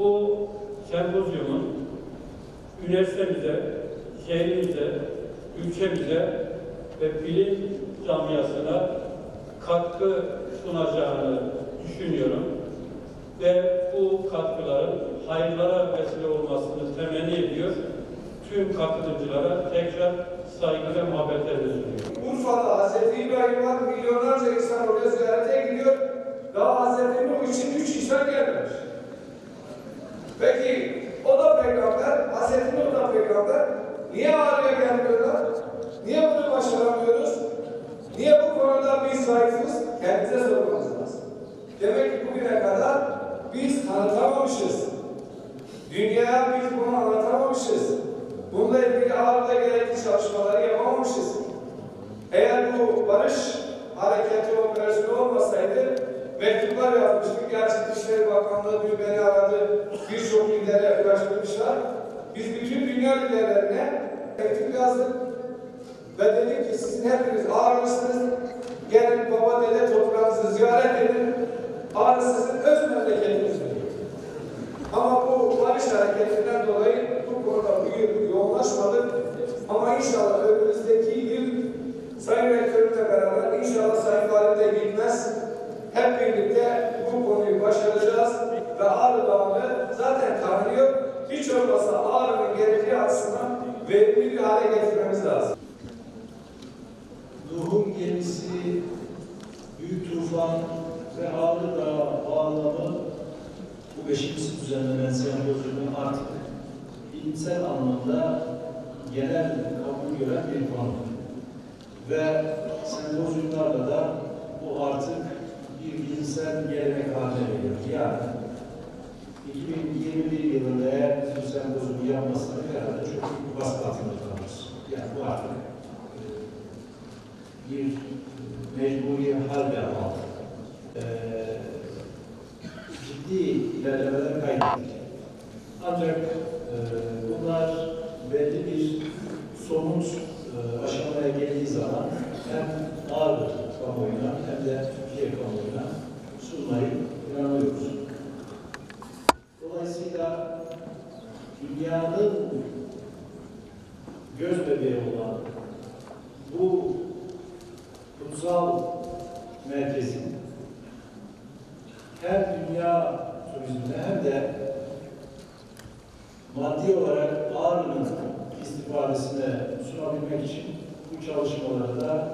Bu sempozyumun üniversitemize, şehrimize, ülkemize ve bilim camiasına katkı sunacağını düşünüyorum. Ve bu katkıların hayırlara vesile olmasını temenni ediyor. Tüm katılımcılara tekrar saygı ve muhabbetlerle sunuyorum. Urfa'da Hazreti İbrahim var, milyonlarca insan oraya ziyarete gidiyor. Daha Hazreti Nuh için 3 insan gelmemiş. Peki o da peygamber, Hazreti Nuh da peygamber. Niye Ağrı'ya gelmiyorlar? Niye bunu başaramıyoruz? Niye bu konuda biz zayıfız? Kendimize sormamız lazım. Demek ki bugüne kadar biz tanıtamamışız. Dünyaya biz bunu anlatamamışız. Bununla ilgili Ağrı'da gerekli çalışmaları yapamamışız. Eğer bu barış hareketi operasyonu olmasaydı mektuplar yazmıştık. Gerçi Dışişleri Bakanlığı dün beni aradı. Birçok lidere ulaştırmışlar. Biz bütün dünya liderlerine mektup yazdık. Ve dedik ki sizin hepiniz Ağrılısınız. Gelin baba dede toprağınızı ziyaret edin. Ağrı sizin öz memleketinizdir. Ama bu barış hareketinden dolayı bu konuda bu yıl yoğunlaşmadık. Ama inşallah önümüzdeki yıl Sayın Rektörümle beraber inşallah Sayın Valim de gitmez. Hep birlikte bu konuyu başaracağız ve Ağrı Dağı'nı zaten tanıyor. Hiç olmazsa Ağrı'nın geleceği açısından verimli bir hale getirmemiz lazım. Nuh'un gemisi, Büyük Tufan ve Ağrı Dağı bağlamı bu 5. düzenlenen sempozyumun artık bilimsel anlamda genel kabul gören bir konu. Ve sempozyumlarla da bu artık bir bilimsel gelenek haline geliyor. Yani 2021 yılında eğer bu sempozyumu yapmasına herhalde çok büyük bir baskı altında kalırız. Yani bu artık bir mecburi hal ve aldı. Ciddi ilerlemeler kaydettik. Ancak bunlar belli bir somut aşamaya geldiği zaman hem Ağrı kamuoyuna hem de Türkiye kamuoyuna sunmayı planlıyoruz. Dolayısıyla dünyanın göz bebeği olan bu kutsal merkezin hem dünya turizmine hem de maddi olarak Ağrı'nın istifadesine sunabilmek için bu çalışmaları da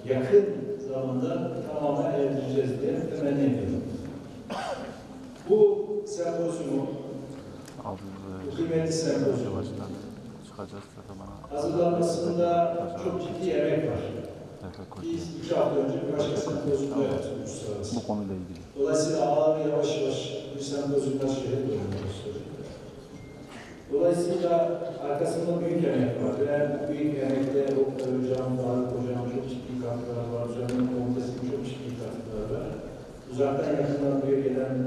yakın zamanda tamamen erdireceğiz diye temenni ediyorum. Bu sempozyumu, bu kıymetli sempozyumu hazırlanmasında çok ciddi emek var. Biz 2 hafta önce bir başka sempozyumda yaptık uluslararası. Bu konuyla ilgili. Dolayısıyla Ağrı yavaş yavaş bu sempozyumda şeye dönmeye başladı. Dolayısıyla arkasında büyük emek var ve bu büyük emekte Oktay Hocam, Faruk Hocam çok ciddi katkılar var. Hocamın komitesinin çok ciddi katkılar var. Uzaktan yakından buraya gelen